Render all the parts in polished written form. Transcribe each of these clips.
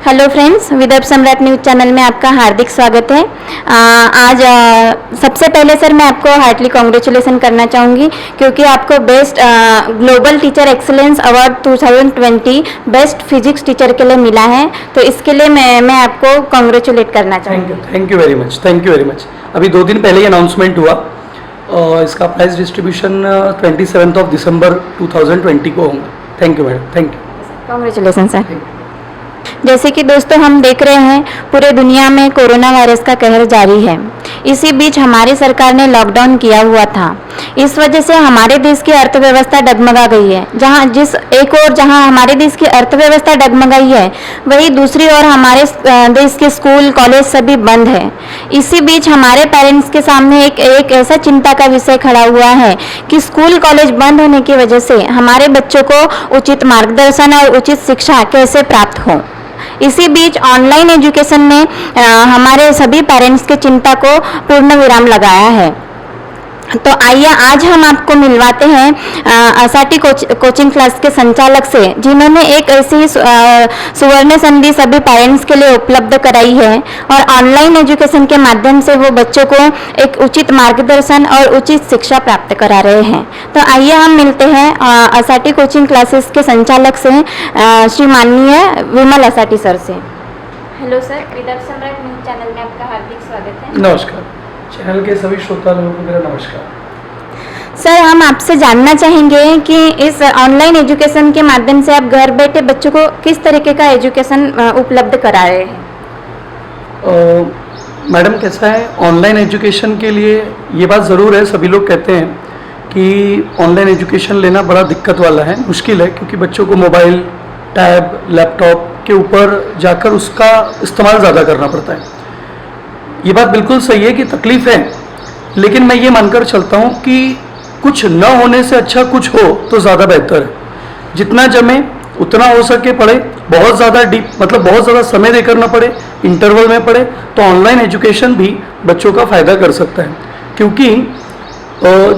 Hello friends, Vidarbha सम्राट news channel में आपका हार्दिक स्वागत है। आज सबसे पहले सर मैं आपको हार्टली कॉन्ग्रेचुलेसन करना चाहूँगी क्योंकि आपको best global teacher excellence award 2020 best physics teacher के लिए मिला है, तो इसके लिए मैं आपको कॉन्ग्रेचुलेट करना चाहूँगी। Thank you very much, thank you very much. अभी 2 दिन पहले ही अनाउंसमेंट हुआ और इसका प्राइज डिस्ट्रीब्यूशन 27 दिसंबर 2020 को होगा। Thank you madam, thank you, congratulation sir. जैसे कि दोस्तों हम देख रहे हैं पूरे दुनिया में कोरोना वायरस का कहर जारी है। इसी बीच हमारी सरकार ने लॉकडाउन किया हुआ था। इस वजह से हमारे देश की अर्थव्यवस्था डगमगा गई है। जहां हमारे देश की अर्थव्यवस्था डगमगाई है, वही दूसरी ओर हमारे देश के स्कूल कॉलेज सभी बंद है। इसी बीच हमारे पेरेंट्स के सामने एक ऐसा चिंता का विषय खड़ा हुआ है कि स्कूल कॉलेज बंद होने की वजह से हमारे बच्चों को उचित मार्गदर्शन और उचित शिक्षा कैसे प्राप्त हो। इसी बीच ऑनलाइन एजुकेशन ने हमारे सभी पेरेंट्स की चिंता को पूर्ण विराम लगाया है। तो आइए आज हम आपको मिलवाते हैं आसाटी कोचिंग क्लास के संचालक से, जिन्होंने एक ऐसी सुवर्ण संधि सभी पेरेंट्स के लिए उपलब्ध कराई है और ऑनलाइन एजुकेशन के माध्यम से वो बच्चों को एक उचित मार्गदर्शन और उचित शिक्षा प्राप्त करा रहे हैं। तो आइए हम मिलते हैं आसाटी कोचिंग क्लासेस के संचालक से, श्री माननीय विमल आसाटी सर से। हेलो सर, विदर्भ सम्राट न्यूज़ चैनल में आपका हार्दिक स्वागत है। नमस्कार, चैनल के सभी श्रोता लोगों को मेरा नमस्कार। सर, हम आपसे जानना चाहेंगे कि इस ऑनलाइन एजुकेशन के माध्यम से आप घर बैठे बच्चों को किस तरीके का एजुकेशन उपलब्ध करा रहे हैं। मैडम कैसा है, ऑनलाइन एजुकेशन के लिए ये बात ज़रूर है, सभी लोग कहते हैं कि ऑनलाइन एजुकेशन लेना बड़ा दिक्कत वाला है, मुश्किल है, क्योंकि बच्चों को मोबाइल, टैब, लैपटॉप के ऊपर जाकर उसका इस्तेमाल ज़्यादा करना पड़ता है। ये बात बिल्कुल सही है कि तकलीफ है, लेकिन मैं ये मानकर चलता हूँ कि कुछ न होने से अच्छा कुछ हो तो ज़्यादा बेहतर है। जितना जमे उतना हो सके पढ़े, बहुत ज़्यादा डीप मतलब बहुत ज़्यादा समय देकर ना पढ़े, इंटरवल में पढ़े, तो ऑनलाइन एजुकेशन भी बच्चों का फ़ायदा कर सकता है। क्योंकि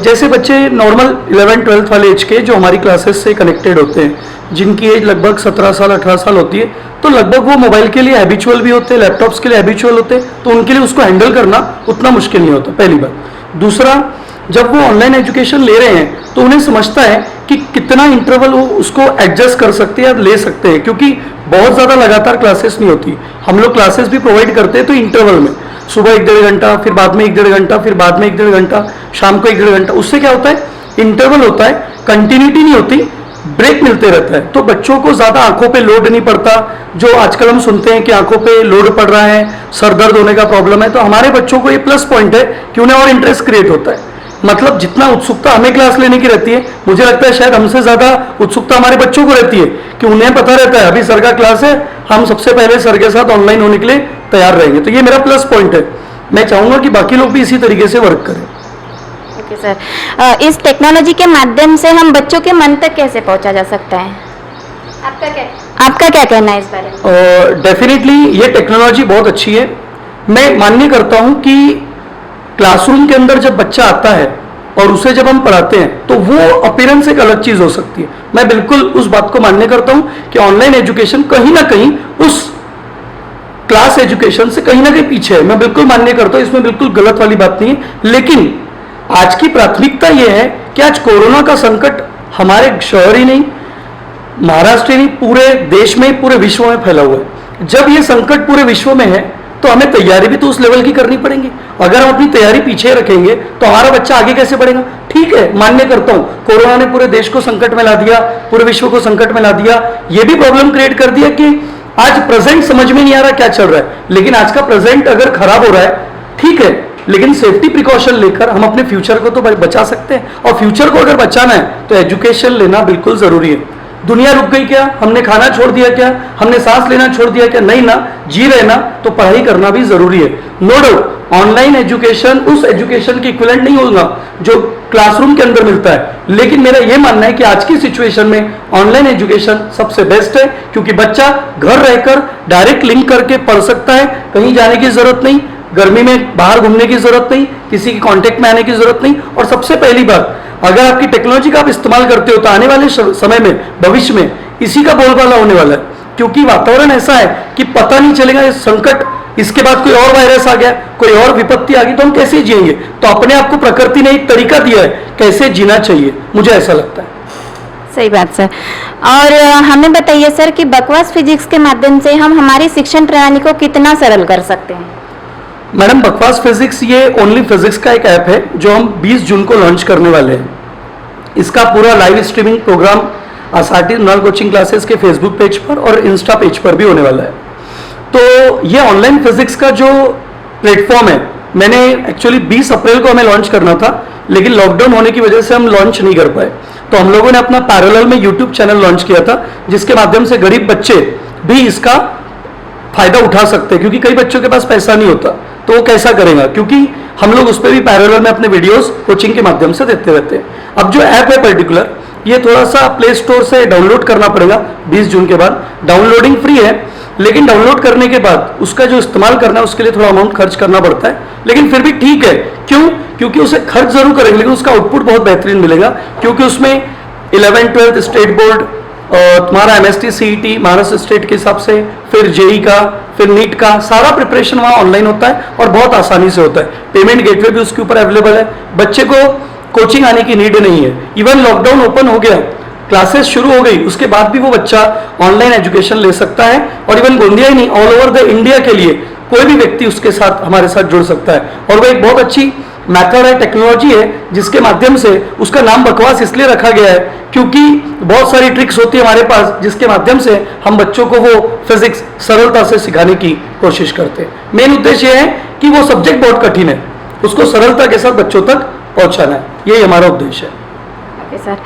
जैसे बच्चे नॉर्मल 11-12 वाले एज के जो हमारी क्लासेस से कनेक्टेड होते हैं, जिनकी एज लगभग 17 साल 18 साल होती है, तो लगभग वो मोबाइल के लिए हैबिचुअल भी होते हैं, लैपटॉप्स के लिए हैबिचुअल होते हैं, तो उनके लिए उसको हैंडल करना उतना मुश्किल नहीं होता, पहली बात। दूसरा, जब वो ऑनलाइन एजुकेशन ले रहे हैं तो उन्हें समझता है कि कितना इंटरवल वो उसको एडजस्ट कर सकते हैं या ले सकते हैं, क्योंकि बहुत ज़्यादा लगातार क्लासेस नहीं होती। हम लोग क्लासेस भी प्रोवाइड करते हैं तो इंटरवल में, सुबह 1-1.5 घंटा, फिर बाद में 1-1.5 घंटा, फिर बाद में 1-1.5 घंटा, शाम को 1-1.5 घंटा। उससे क्या होता है, इंटरवल होता है, कंटिन्यूटी नहीं होती, ब्रेक मिलते रहता है, तो बच्चों को ज़्यादा आंखों पे लोड नहीं पड़ता। जो आजकल हम सुनते हैं कि आंखों पे लोड पड़ रहा है, सर दर्द होने का प्रॉब्लम है, तो हमारे बच्चों को ये प्लस पॉइंट है कि उन्हें और इंटरेस्ट क्रिएट होता है। मतलब जितना उत्सुकता हमें क्लास लेने की रहती है, मुझे लगता है शायद हमसे ज़्यादा उत्सुकता हमारे बच्चों को रहती है, कि उन्हें पता रहता है अभी सर का क्लास है, हम सबसे पहले सर के साथ ऑनलाइन होने के लिए तैयार रहेंगे। तो ये मेरा प्लस पॉइंट है। मैं चाहूँगा कि बाकी लोग भी इसी तरीके से वर्क करें। ओके सर, इस टेक्नोलॉजी के माध्यम से हम बच्चों के मन तक कैसे पहुंचा जा सकता है, आपका क्या कहना है इस बारे में? डेफिनेटली ये टेक्नोलॉजी बहुत अच्छी है। मैं मान्य करता हूँ कि क्लासरूम के अंदर जब बच्चा आता है और उसे जब हम पढ़ाते हैं तो वो अपीयरेंस एक अलग चीज़ हो सकती है। मैं बिल्कुल उस बात को मान्य करता हूँ कि ऑनलाइन एजुकेशन कहीं ना कहीं उस क्लास एजुकेशन से कहीं ना कहीं पीछे है। मैं बिल्कुल मान्य करता हूँ, इसमें बिल्कुल गलत वाली बात नहीं है। लेकिन आज की प्राथमिकता यह है कि आज कोरोना का संकट हमारे शहर ही नहीं, महाराष्ट्र ही नहीं, पूरे देश में, पूरे विश्व में फैला हुआ है। जब ये संकट पूरे विश्व में है तो हमें तैयारी भी तो उस लेवल की करनी पड़ेगी। अगर हम अपनी तैयारी पीछे रखेंगे तो हमारा बच्चा आगे कैसे बढ़ेगा। ठीक है, मान्य करता हूं, कोरोना ने पूरे देश को संकट में ला दिया, पूरे विश्व को संकट में ला दिया, ये भी प्रॉब्लम क्रिएट कर दिया कि आज प्रेजेंट समझ में नहीं आ रहा क्या चल रहा है। लेकिन आज का प्रेजेंट अगर खराब हो रहा है, ठीक है, लेकिन सेफ्टी प्रिकॉशन लेकर हम अपने फ्यूचर को तो बचा सकते हैं, और फ्यूचर को अगर बचाना है तो एजुकेशन लेना बिल्कुल जरूरी है। दुनिया रुक गई क्या, हमने खाना छोड़ दिया क्या, हमने सांस लेना छोड़ दिया क्या? नहीं ना, जी रहे ना, तो पढ़ाई करना भी जरूरी है। नो डाउट ऑनलाइन एजुकेशन उस एजुकेशन के इक्विवेलेंट नहीं होगा जो क्लासरूम के अंदर मिलता है, लेकिन मेरा यह मानना है कि आज की सिचुएशन में ऑनलाइन एजुकेशन सबसे बेस्ट है, क्योंकि बच्चा घर रहकर डायरेक्ट लिंक करके पढ़ सकता है, कहीं जाने की जरूरत नहीं, गर्मी में बाहर घूमने की जरूरत नहीं, किसी की कांटेक्ट में आने की जरूरत नहीं। और सबसे पहली बात, अगर आपकी टेक्नोलॉजी का आप इस्तेमाल करते हो तो आने वाले समय में, भविष्य में इसी का बोलबाला होने वाला है। क्योंकि वातावरण ऐसा है कि पता नहीं चलेगा ये संकट, इसके बाद कोई और वायरस आ गया, कोई और विपत्ति आ गई, तो हम कैसे जिएंगे। तो अपने आप को प्रकृति ने एक तरीका दिया है कैसे जीना चाहिए, मुझे ऐसा लगता है। सही बात सर। और हमें बताइए सर कि बकवास फिजिक्स के माध्यम से हम हमारी शिक्षण प्रणाली को कितना सरल कर सकते हैं। मैडम, बकवास फिजिक्स ये ओनली फिजिक्स का एक ऐप है जो हम 20 जून को लॉन्च करने वाले हैं। इसका पूरा live streaming program RT non coaching classes के फेसबुक पेज पर और इंस्टा पेज पर भी होने वाला है। तो ये ऑनलाइन फिजिक्स का जो प्लेटफॉर्म है, मैंने एक्चुअली 20 अप्रैल को हमें लॉन्च करना था, लेकिन लॉकडाउन होने की वजह से हम लॉन्च नहीं कर पाए। तो हम लोगों ने अपना पैरेलल में यूट्यूब चैनल लॉन्च किया था, जिसके माध्यम से गरीब बच्चे भी इसका फायदा उठा सकते हैं, क्योंकि कई बच्चों के पास पैसा नहीं होता, तो वो कैसा करेगा, क्योंकि हम लोग उस पर भी पैरेलल में अपने वीडियोस कोचिंग के माध्यम से देते रहते हैं। अब जो ऐप है पर्टिकुलर, ये थोड़ा सा प्ले स्टोर से डाउनलोड करना पड़ेगा 20 जून के बाद। डाउनलोडिंग फ्री है, लेकिन डाउनलोड करने के बाद उसका जो इस्तेमाल करना है उसके लिए थोड़ा अमाउंट खर्च करना पड़ता है, लेकिन फिर भी ठीक है। क्यों? क्योंकि उसे खर्च जरूर करेंगे, लेकिन उसका आउटपुट बहुत बेहतरीन मिलेगा, क्योंकि उसमें 11th 12th स्टेट बोर्ड, तुम्हारा MST CET महाराष्ट्र स्टेट के हिसाब से, फिर जेई का, फिर नीट का सारा प्रिपरेशन वहाँ ऑनलाइन होता है और बहुत आसानी से होता है। पेमेंट गेटवे भी उसके ऊपर अवेलेबल है, बच्चे को कोचिंग आने की नीड नहीं है। इवन लॉकडाउन ओपन हो गया, क्लासेस शुरू हो गई, उसके बाद भी वो बच्चा ऑनलाइन एजुकेशन ले सकता है। और इवन गोंदिया ही नहीं, ऑल ओवर द इंडिया के लिए कोई भी व्यक्ति उसके साथ हमारे साथ जुड़ सकता है। और वो एक बहुत अच्छी मेथड है, टेक्नोलॉजी है, जिसके माध्यम से उसका नाम बकवास इसलिए रखा गया है क्योंकि बहुत सारी ट्रिक्स होती है हमारे पास, जिसके माध्यम से हम बच्चों को वो फिजिक्स सरलता से सिखाने की कोशिश करते हैं। मेन उद्देश्य ये है कि वो सब्जेक्ट बहुत कठिन है, उसको सरलता के साथ बच्चों तक पहुंचाना है, यही हमारा उद्देश्य है। Okay sir.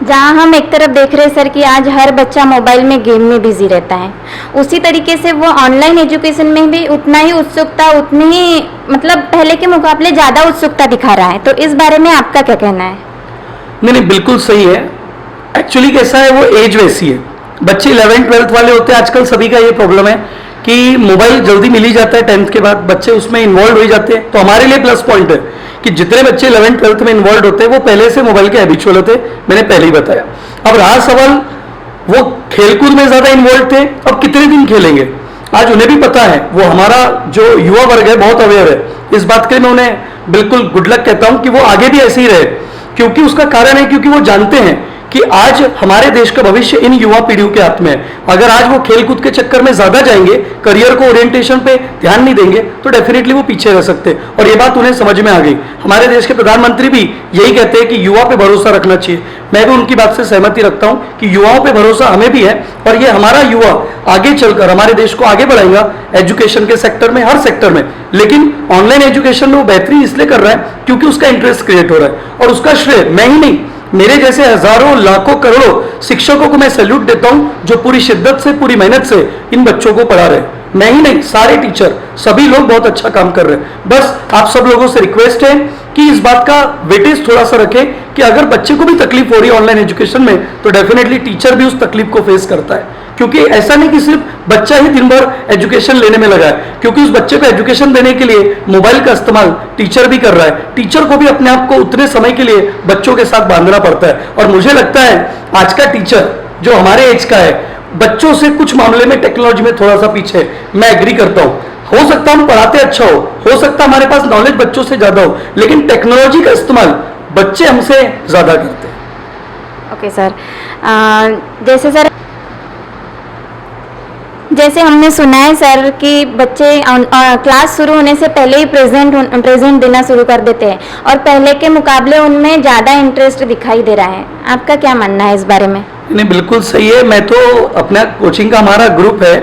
जहाँ हम एक तरफ देख रहे हैं सर कि आज हर बच्चा मोबाइल में गेम में बिजी रहता है, उसी तरीके से वो ऑनलाइन एजुकेशन में भी उतना ही उत्सुकता, उतनी ही मतलब पहले के मुकाबले ज़्यादा उत्सुकता दिखा रहा है। तो इस बारे में आपका क्या कहना है? नहीं, बिल्कुल सही है। एक्चुअली कैसा है, वो एज वैसी है। बच्चे 11th 12th वाले होते हैं, आजकल सभी का ये प्रॉब्लम है कि मोबाइल जल्दी मिल ही जाता है, 10th के बाद बच्चे उसमें इन्वॉल्व हो जाते हैं। तो हमारे लिए प्लस पॉइंट है कि जितने बच्चे 11th 12th में इन्वॉल्व होते हैं वो पहले से मोबाइल के हैबिचुअल होते, मैंने पहले ही बताया। अब रहा सवाल, वो खेलकूद में ज्यादा इन्वॉल्व थे, अब कितने दिन खेलेंगे, आज उन्हें भी पता है। वो हमारा जो युवा वर्ग है बहुत अवेयर है इस बात के लिए, मैं उन्हें बिल्कुल गुड लक कहता हूं कि वो आगे भी ऐसे ही रहे। क्योंकि उसका कारण है, क्योंकि वो जानते हैं कि आज हमारे देश का भविष्य इन युवा पीढ़ियों के हाथ में है। अगर आज वो खेलकूद के चक्कर में ज्यादा जाएंगे, करियर को ओरिएंटेशन पे ध्यान नहीं देंगे, तो डेफिनेटली वो पीछे रह सकते हैं। और ये बात उन्हें समझ में आ गई। हमारे देश के प्रधानमंत्री भी यही कहते हैं कि युवा पे भरोसा रखना चाहिए। मैं भी उनकी बात से सहमति रखता हूं कि युवाओं पे भरोसा हमें भी है, और ये हमारा युवा आगे चलकर हमारे देश को आगे बढ़ाएगा एजुकेशन के सेक्टर में, हर सेक्टर में। लेकिन ऑनलाइन एजुकेशन में वो बेहतरी इसलिए कर रहा है क्योंकि उसका इंटरेस्ट क्रिएट हो रहा है, और उसका श्रेय मैं ही नहीं, मेरे जैसे हजारों लाखों करोड़ों शिक्षकों को मैं सैल्यूट देता हूं, जो पूरी शिद्दत से, पूरी मेहनत से इन बच्चों को पढ़ा रहे हैं। मैं ही नहीं, सारे टीचर, सभी लोग बहुत अच्छा काम कर रहे हैं। बस आप सब लोगों से रिक्वेस्ट है कि इस बात का वेटेज थोड़ा सा रखें कि अगर बच्चे को भी तकलीफ हो रही है ऑनलाइन एजुकेशन में, तो डेफिनेटली टीचर भी उस तकलीफ को फेस करता है। क्योंकि ऐसा नहीं कि सिर्फ बच्चा ही दिन भर एजुकेशन लेने में लगा है, क्योंकि उस बच्चे को एजुकेशन देने के लिए मोबाइल का इस्तेमाल टीचर भी कर रहा है। टीचर को भी अपने आप को उतने समय के लिए बच्चों के साथ बांधना पड़ता है। और मुझे लगता है आज का टीचर जो हमारे एज का है, बच्चों से कुछ मामले में टेक्नोलॉजी में थोड़ा सा पीछे है। मैं एग्री करता हूं, हो सकता हम पढ़ाते अच्छा हो सकता हमारे पास नॉलेज बच्चों से ज्यादा हो, लेकिन टेक्नोलॉजी का इस्तेमाल बच्चे हमसे ज्यादा करते हैं। ओके सर, जैसे हमने सुना है सर कि बच्चे क्लास शुरू होने से पहले ही प्रेजेंट देना शुरू कर देते हैं, और पहले के मुकाबले उनमें ज़्यादा इंटरेस्ट दिखाई दे रहा है। आपका क्या मानना है इस बारे में? नहीं, बिल्कुल सही है। मैं तो अपना कोचिंग का हमारा ग्रुप है,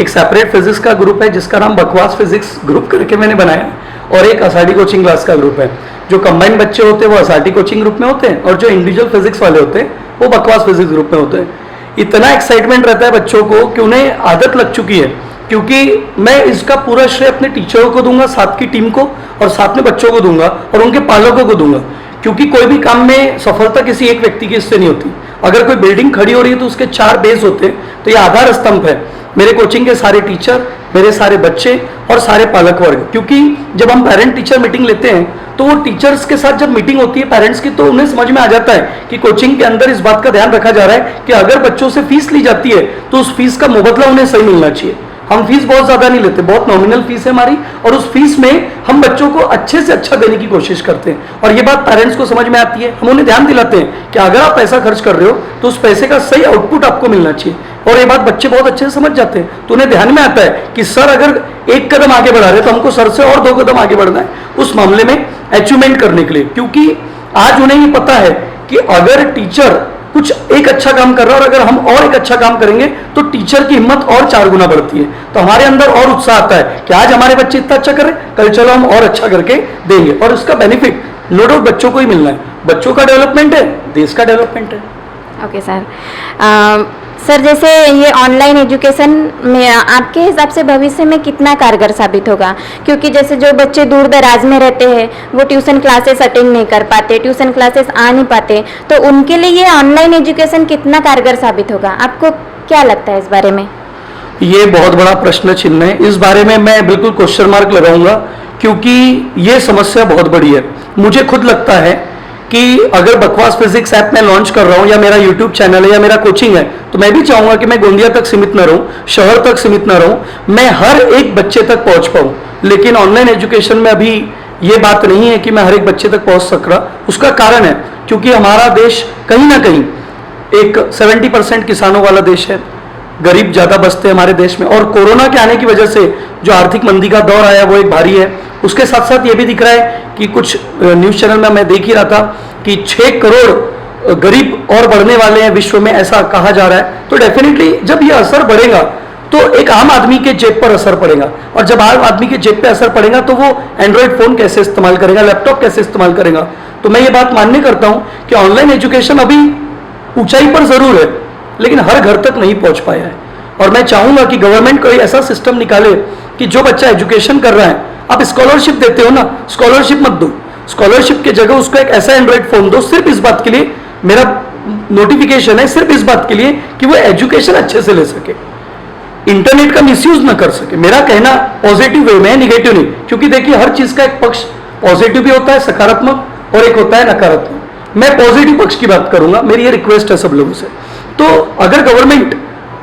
एक सेपरेट फिजिक्स का ग्रुप है जिसका नाम बकवास फिजिक्स ग्रुप करके मैंने बनाया, और एक आरटी कोचिंग क्लास का ग्रुप है। जो कंबाइंड बच्चे होते हैं वो आरटी कोचिंग ग्रुप में होते हैं, और जो इंडिविजुअल फिजिक्स वाले होते हैं वो बकवास फिजिक्स ग्रुप में होते हैं। इतना एक्साइटमेंट रहता है बच्चों को कि उन्हें आदत लग चुकी है, क्योंकि मैं इसका पूरा श्रेय अपने टीचरों को दूंगा, साथ की टीम को, और साथ में बच्चों को दूंगा, और उनके पालकों को दूंगा। क्योंकि कोई भी काम में सफलता किसी एक व्यक्ति की इससे नहीं होती। अगर कोई बिल्डिंग खड़ी हो रही है तो उसके 4 बेस होते हैं, तो ये आधार स्तंभ है मेरे कोचिंग के सारे टीचर, मेरे सारे बच्चे और सारे पालक वर्ग। क्योंकि जब हम पेरेंट टीचर मीटिंग लेते हैं तो वो टीचर्स के साथ जब मीटिंग होती है पेरेंट्स की, तो उन्हें समझ में आ जाता है कि कोचिंग के अंदर इस बात का ध्यान रखा जा रहा है कि अगर बच्चों से फीस ली जाती है तो उस फीस का मुबदला उन्हें सही मिलना चाहिए। हम फीस बहुत ज्यादा नहीं लेते, बहुत नॉमिनल फीस है हमारी, और उस फीस में हम बच्चों को अच्छे से अच्छा देने की कोशिश करते हैं। और ये बात पेरेंट्स को समझ में आती है, हम उन्हें ध्यान दिलाते हैं कि अगर आप पैसा खर्च कर रहे हो तो उस पैसे का सही आउटपुट आपको मिलना चाहिए। और ये बात बच्चे बहुत अच्छे से समझ जाते हैं, तो उन्हें ध्यान में आता है कि सर अगर एक कदम आगे बढ़ा रहे तो हमको सर से और 2 कदम आगे बढ़ना है उस मामले में अचीवमेंट करने के लिए। क्योंकि आज उन्हें ये पता है कि अगर टीचर कुछ एक अच्छा काम कर रहा है और अगर हम और एक अच्छा काम करेंगे तो टीचर की हिम्मत और 4 गुना बढ़ती है। तो हमारे अंदर और उत्साह आता है कि आज हमारे बच्चे इतना अच्छा कर रहे हैं, कल चलो हम और अच्छा करके देंगे। और इसका बेनिफिट नो डाउट बच्चों को ही मिलना है। बच्चों का डेवलपमेंट है, देश का डेवलपमेंट है। Okay sir. सर जैसे ये ऑनलाइन एजुकेशन में आपके हिसाब से भविष्य में कितना कारगर साबित होगा? क्योंकि जैसे जो बच्चे दूर दराज में रहते हैं वो ट्यूशन क्लासेस अटेंड नहीं कर पाते, ट्यूशन क्लासेस आ नहीं पाते, तो उनके लिए ये ऑनलाइन एजुकेशन कितना कारगर साबित होगा? आपको क्या लगता है इस बारे में? ये बहुत बड़ा प्रश्न चिन्ह है। इस बारे में मैं बिल्कुल क्वेश्चन मार्क लगाऊंगा, क्योंकि ये समस्या बहुत बड़ी है। मुझे खुद लगता है कि अगर बकवास फिजिक्स ऐप मैं लॉन्च कर रहा हूं या मेरा यूट्यूब चैनल है या मेरा कोचिंग है, तो मैं भी चाहूंगा कि मैं गोंदिया तक सीमित न रहूं, शहर तक सीमित न रहूं, मैं हर एक बच्चे तक पहुंच पाऊं। लेकिन ऑनलाइन एजुकेशन में अभी ये बात नहीं है कि मैं हर एक बच्चे तक पहुंच सक रहा। उसका कारण है क्योंकि हमारा देश कहीं ना कहीं एक 70% किसानों वाला देश है, गरीब ज्यादा बसते हैं हमारे देश में, और कोरोना के आने की वजह से जो आर्थिक मंदी का दौर आया वो एक भारी है। उसके साथ साथ ये भी दिख रहा है कि कुछ न्यूज चैनल में मैं देख ही रहा था कि 6 करोड़ गरीब और बढ़ने वाले हैं विश्व में, ऐसा कहा जा रहा है। तो डेफिनेटली जब ये असर बढ़ेगा तो एक आम आदमी के जेब पर असर पड़ेगा, और जब आम आदमी के जेब पे असर पड़ेगा तो वो एंड्रॉइड फोन कैसे इस्तेमाल करेगा, लैपटॉप कैसे इस्तेमाल करेगा। तो मैं ये बात मानने करता हूं कि ऑनलाइन एजुकेशन अभी ऊंचाई पर जरूर है लेकिन हर घर तक नहीं पहुंच पाया है। और मैं चाहूंगा कि गवर्नमेंट कोई ऐसा सिस्टम निकाले कि जो बच्चा एजुकेशन कर रहा है, आप स्कॉलरशिप देते हो ना, स्कॉलरशिप मत दो, स्कॉलरशिप की जगह उसको एक ऐसा एंड्रॉइड फोन दो, सिर्फ इस बात के लिए, मेरा नोटिफिकेशन है सिर्फ इस बात के लिए कि वो एजुकेशन अच्छे से ले सके, इंटरनेट का मिसयूज न कर सके। मेरा कहना पॉजिटिव वे में है, निगेटिव नहीं, क्योंकि देखिए हर चीज का एक पक्ष पॉजिटिव भी होता है, सकारात्मक, और एक होता है नकारात्मक। मैं पॉजिटिव पक्ष की बात करूंगा, मेरी ये रिक्वेस्ट है सब लोगों से। तो अगर गवर्नमेंट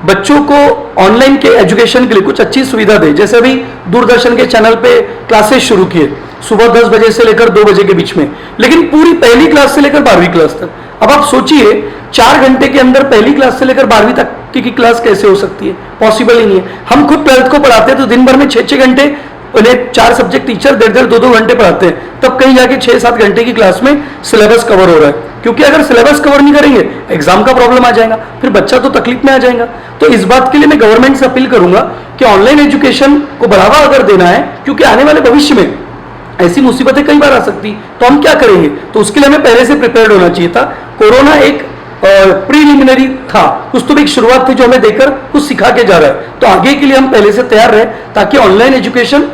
बच्चों को ऑनलाइन के एजुकेशन के लिए कुछ अच्छी सुविधा दे, जैसे अभी दूरदर्शन के चैनल पे क्लासेस शुरू किए सुबह 10 बजे से लेकर 2 बजे के बीच में, लेकिन पूरी पहली क्लास से लेकर 12वीं क्लास तक। अब आप सोचिए 4 घंटे के अंदर पहली क्लास से लेकर 12वीं तक की क्लास कैसे हो सकती है? पॉसिबल ही नहीं है। हम खुद 12th को पढ़ाते हैं तो दिन भर में 6-6 घंटे, उन्हें 4 सब्जेक्ट टीचर 1.5-1.5 2-2 घंटे पढ़ाते हैं, तब कहीं जाके 6-7 घंटे की क्लास में सिलेबस कवर हो रहा है। क्योंकि अगर सिलेबस कवर नहीं करेंगे एग्जाम का प्रॉब्लम आ जाएगा, फिर बच्चा तो तकलीफ में आ जाएगा। तो इस बात के लिए मैं गवर्नमेंट से अपील करूंगा कि ऑनलाइन एजुकेशन को बढ़ावा अगर देना है, क्योंकि आने वाले भविष्य में ऐसी मुसीबतें कई बार आ सकती, तो हम क्या करेंगे? तो उसके लिए हमें पहले से प्रिपेयर्ड होना चाहिए था। कोरोना एक प्रीलिमिनरी था, कुछ तो भी एक शुरुआत थी जो हमें देकर कुछ सिखा के जा रहा है। तो आगे के लिए हम पहले से तैयार रहे, ताकि ऑनलाइन एजुकेशन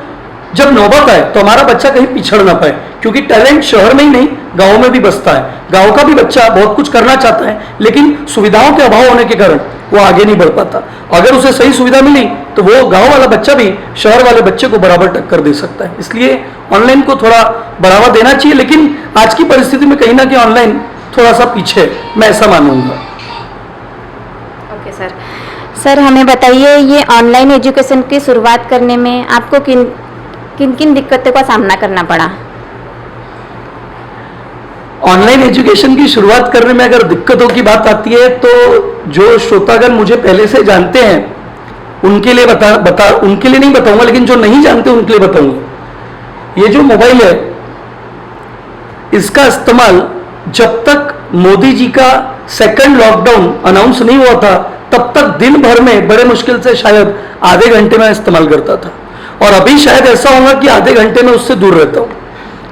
जब नौबत आए तो हमारा बच्चा कहीं पिछड़ ना पाए। क्योंकि टैलेंट शहर में ही नहीं गांव में भी बसता है। गांव का भी बच्चा बहुत कुछ करना चाहता है, लेकिन सुविधाओं के अभाव होने के कारण वो आगे नहीं बढ़ पाता। अगर उसे सही सुविधा मिली तो वो गांव वाला बच्चा भी शहर वाले बच्चे को बराबर टक्कर दे सकता है। इसलिए ऑनलाइन को थोड़ा बढ़ावा देना चाहिए, लेकिन आज की परिस्थिति में कहीं ना कहीं ऑनलाइन थोड़ा सा पीछे है, मैं ऐसा मानूंगा। Okay sir. सर हमें बताइए, ये ऑनलाइन एजुकेशन की शुरुआत करने में आपको किन किन दिक्कतों का सामना करना पड़ा? ऑनलाइन एजुकेशन की शुरुआत करने में अगर दिक्कतों की बात आती है तो जो श्रोतागण मुझे पहले से जानते हैं उनके लिए उनके लिए नहीं बताऊंगा, लेकिन जो नहीं जानते उनके लिए बताऊंगा। ये जो मोबाइल है इसका इस्तेमाल जब तक मोदी जी का सेकंड लॉकडाउन अनाउंस नहीं हुआ था तब तक दिन भर में बड़े मुश्किल से शायद आधे घंटे में इस्तेमाल करता था, और अभी शायद ऐसा होगा कि आधे घंटे में उससे दूर रहता हूं।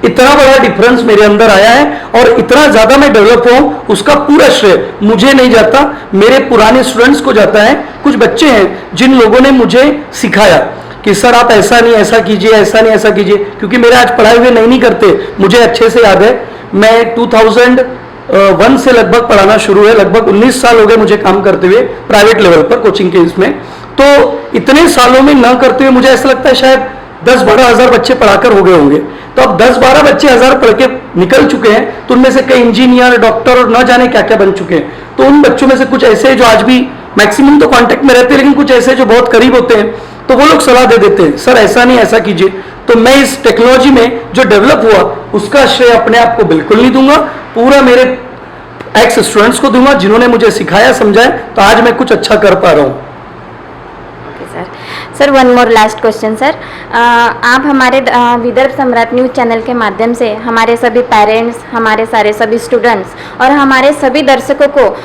इतना बड़ा डिफरेंस मेरे अंदर आया है और इतना ज्यादा मैं डेवलप हूं, उसका पूरा श्रेय मुझे नहीं जाता, मेरे पुराने स्टूडेंट्स को जाता है। कुछ बच्चे हैं जिन लोगों ने मुझे सिखाया कि सर आप ऐसा नहीं ऐसा कीजिए, ऐसा नहीं ऐसा कीजिए, क्योंकि मेरे आज पढ़ाए हुए नहीं करते। मुझे अच्छे से याद है, मैं 2001 से लगभग पढ़ाना शुरू है, लगभग 19 साल हो गए मुझे काम करते हुए प्राइवेट लेवल पर कोचिंग के इसमें। तो इतने सालों में न करते हुए मुझे ऐसा लगता है शायद 10-12 हज़ार बच्चे पढ़ाकर हो गए होंगे। तो अब 10-12 बच्चे हज़ार पढ़ के निकल चुके हैं, तो उनमें से कई इंजीनियर, डॉक्टर और न जाने क्या क्या बन चुके हैं। तो उन बच्चों में से कुछ ऐसे जो आज भी मैक्सिमम तो कांटेक्ट में रहते हैं, लेकिन कुछ ऐसे जो बहुत करीब होते हैं, तो वो लोग सलाह दे देते हैं, सर ऐसा नहीं ऐसा कीजिए। तो मैं इस टेक्नोलॉजी में जो डेवलप हुआ उसका श्रेय अपने आप को बिल्कुल नहीं दूंगा, पूरा मेरे एक्स स्टूडेंट्स को दूंगा जिन्होंने मुझे सिखाया समझाया, तो आज मैं कुछ अच्छा कर पा रहा हूँ। Sir one more last question sir, आप हमारे विदर्भ सम्राट न्यूज़ चैनल के माध्यम से हमारे सभी पेरेंट्स, हमारे सारे सभी स्टूडेंट्स और हमारे सभी दर्शकों को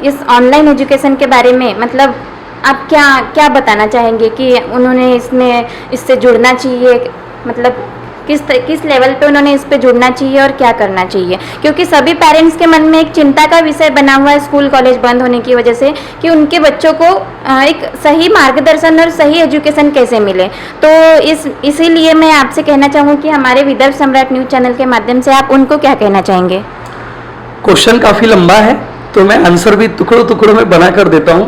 इस ऑनलाइन एजुकेशन के बारे में मतलब आप क्या क्या बताना चाहेंगे कि उन्होंने इससे जुड़ना चाहिए, मतलब किस लेवल पे उन्होंने इस पे जुड़ना चाहिए और क्या करना चाहिए? क्योंकि सभी पेरेंट्स के मन में एक चिंता का विषय बना हुआ है स्कूल कॉलेज बंद होने की वजह से कि उनके बच्चों को एक सही मार्गदर्शन और सही एजुकेशन कैसे मिले। तो इसीलिए मैं आपसे कहना चाहूँ कि हमारे विदर्भ सम्राट न्यूज़ चैनल के माध्यम से आप उनको क्या कहना चाहेंगे? क्वेश्चन काफ़ी लंबा है, तो मैं आंसर भी टुकड़ों टुकड़ों में बना कर देता हूँ।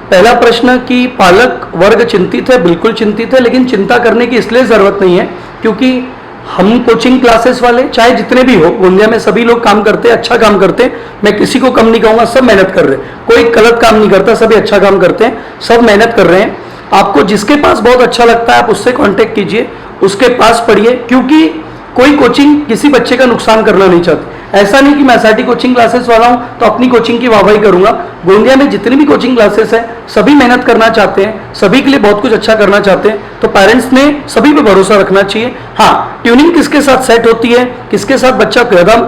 पहला प्रश्न कि पालक वर्ग चिंतित है, बिल्कुल चिंतित है, लेकिन चिंता करने की इसलिए ज़रूरत नहीं है क्योंकि हम कोचिंग क्लासेस वाले चाहे जितने भी हो, गोंदिया में सभी लोग काम करते हैं, अच्छा काम करते हैं। मैं किसी को कम नहीं कहूँगा, सब मेहनत कर रहे हैं, कोई गलत काम नहीं करता, सभी अच्छा काम करते हैं, सब मेहनत कर रहे हैं। आपको जिसके पास बहुत अच्छा लगता है आप उससे कांटेक्ट कीजिए, उसके पास पढ़िए, क्योंकि कोई कोचिंग किसी बच्चे का नुकसान करना नहीं चाहती। ऐसा नहीं कि मैं एसआरटी कोचिंग क्लासेस वाला हूँ तो अपनी कोचिंग की वाहवाही करूंगा। गोंदिया में जितनी भी कोचिंग क्लासेस है सभी मेहनत करना चाहते हैं, सभी के लिए बहुत कुछ अच्छा करना चाहते हैं, तो पेरेंट्स ने सभी पे भरोसा रखना चाहिए। हाँ, ट्यूनिंग किसके साथ सेट होती है, किसके साथ बच्चा कदम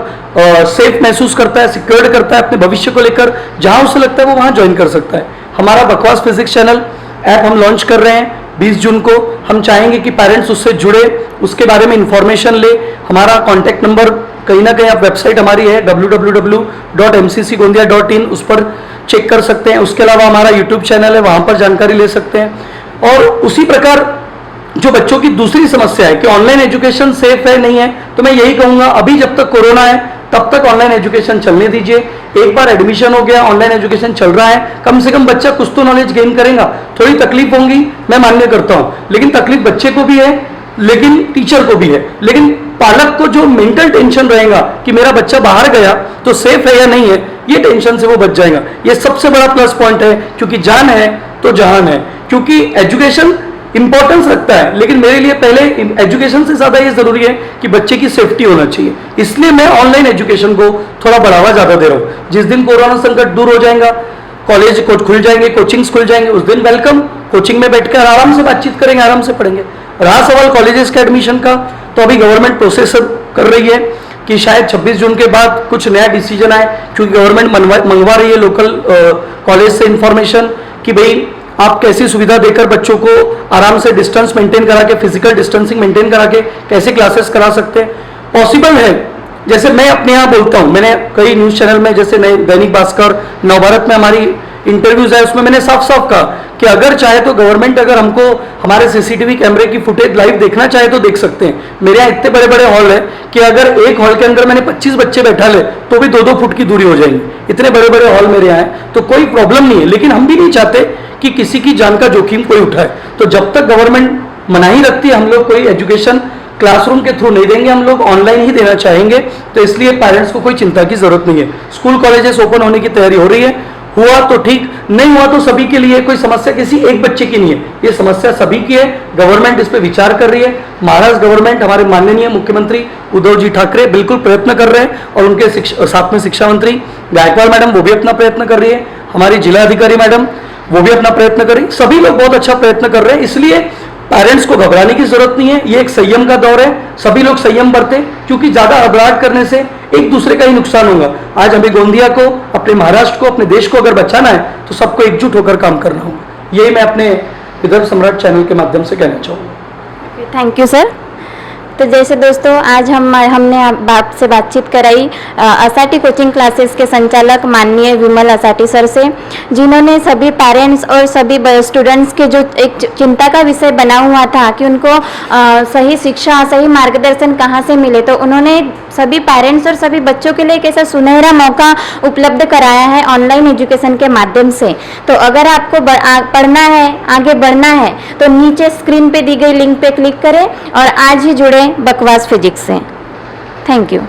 सेफ महसूस करता है, सिक्योर्ड करता है अपने भविष्य को लेकर, जहाँ उसे लगता है वो वहाँ ज्वाइन कर सकता है। हमारा बकवास फिजिक्स चैनल ऐप हम लॉन्च कर रहे हैं 20 जून को। हम चाहेंगे कि पेरेंट्स उससे जुड़े, उसके बारे में इंफॉर्मेशन ले। हमारा कॉन्टैक्ट नंबर कहीं ना कहीं आप वेबसाइट हमारी है www.mccgondia.in, उस पर चेक कर सकते हैं। उसके अलावा हमारा यूट्यूब चैनल है, वहाँ पर जानकारी ले सकते हैं। और उसी प्रकार जो बच्चों की दूसरी समस्या है कि ऑनलाइन एजुकेशन सेफ है नहीं है, तो मैं यही कहूँगा अभी जब तक कोरोना है तब तक ऑनलाइन एजुकेशन चलने दीजिए। एक बार एडमिशन हो गया, ऑनलाइन एजुकेशन चल रहा है, कम से कम बच्चा कुछ तो नॉलेज गेन करेगा। थोड़ी तकलीफ होंगी, मैं मान्य करता हूँ, लेकिन तकलीफ बच्चे को भी है, लेकिन टीचर को भी है, लेकिन पालक को जो मेंटल टेंशन रहेगा कि मेरा बच्चा बाहर गया तो सेफ है या नहीं है, ये टेंशन से वो बच जाएगा। ये सबसे बड़ा प्लस पॉइंट है, क्योंकि जान है तो जहान है। क्योंकि एजुकेशन इंपॉर्टेंस रखता है, लेकिन मेरे लिए पहले एजुकेशन से ज्यादा ये जरूरी है कि बच्चे की सेफ्टी होना चाहिए। इसलिए मैं ऑनलाइन एजुकेशन को थोड़ा बढ़ावा ज्यादा दे रहा हूँ। जिस दिन कोरोना संकट दूर हो जाएगा, कॉलेज खुल जाएंगे, कोचिंग्स खुल जाएंगे, उस दिन वेलकम, कोचिंग में बैठकर आराम से बातचीत करेंगे, आराम से पढ़ेंगे। रहा सवाल कॉलेजेस के एडमिशन का, तो अभी गवर्नमेंट प्रोसेस कर रही है कि शायद 26 जून के बाद कुछ नया डिसीजन आए, क्योंकि गवर्नमेंट मंगवा रही है लोकल कॉलेज से इंफॉर्मेशन कि भाई आप कैसी सुविधा देकर बच्चों को आराम से डिस्टेंस मेंटेन करा के, फिजिकल डिस्टेंसिंग मेंटेन करा के कैसे क्लासेस करा सकते हैं। पॉसिबल है, जैसे मैं अपने यहाँ बोलता हूँ, मैंने कई न्यूज़ चैनल में जैसे दैनिक भास्कर, नवभारत में हमारी इंटरव्यूज है, उसमें मैंने साफ साफ कहा कि अगर चाहे तो गवर्नमेंट अगर हमको हमारे सीसीटीवी कैमरे की फुटेज लाइव देखना चाहे तो देख सकते हैं। मेरे यहाँ इतने बड़े बड़े हॉल है कि अगर एक हॉल के अंदर मैंने 25 बच्चे बैठा ले तो भी 2-2 फुट की दूरी हो जाएंगी। इतने बड़े बड़े हॉल मेरे यहाँ है, तो कोई प्रॉब्लम नहीं है। लेकिन हम भी नहीं चाहते कि किसी की जान का जोखिम कोई उठाए, तो जब तक गवर्नमेंट मनाही रखती है हम लोग कोई एजुकेशन क्लासरूम के थ्रू नहीं देंगे, हम लोग ऑनलाइन ही देना चाहेंगे। तो इसलिए पेरेंट्स को कोई चिंता की जरूरत नहीं है। स्कूल कॉलेजेस ओपन होने की तैयारी हो रही है, हुआ तो ठीक, नहीं हुआ तो सभी के लिए, कोई समस्या किसी एक बच्चे की नहीं है, ये समस्या सभी की है। गवर्नमेंट इस पर विचार कर रही है। महाराष्ट्र गवर्नमेंट, हमारे माननीय मुख्यमंत्री उद्धव जी ठाकरे बिल्कुल प्रयत्न कर रहे हैं, और उनके साथ में शिक्षा मंत्री गायकवाड़ मैडम वो भी अपना प्रयत्न कर रही है, हमारी जिला अधिकारी मैडम वो भी अपना प्रयत्न कर रही है, सभी लोग बहुत अच्छा प्रयत्न कर रहे हैं। इसलिए पेरेंट्स को घबराने की जरूरत नहीं है, ये एक संयम का दौर है, सभी लोग संयम बरतें, क्योंकि ज्यादा घबराहट करने से एक दूसरे का ही नुकसान होगा। आज हमें गोंदिया को, अपने महाराष्ट्र को, अपने देश को अगर बचाना है तो सबको एकजुट होकर काम करना होगा। यही मैं अपने विदर्भ सम्राट चैनल के माध्यम से कहना चाहूँगा। Thank you sir. तो जैसे दोस्तों आज हमने आपसे बातचीत कराई असाटी कोचिंग क्लासेस के संचालक माननीय विमल असाटी सर से, जिन्होंने सभी पेरेंट्स और सभी स्टूडेंट्स के जो एक चिंता का विषय बना हुआ था कि उनको सही शिक्षा सही मार्गदर्शन कहाँ से मिले, तो उन्होंने सभी पेरेंट्स और सभी बच्चों के लिए एक ऐसा सुनहरा मौका उपलब्ध कराया है ऑनलाइन एजुकेशन के माध्यम से। तो अगर आपको पढ़ना है, आगे बढ़ना है, तो नीचे स्क्रीन पे दी गई लिंक पे क्लिक करें और आज ही जुड़े बकवास फिजिक्स से। Thank you.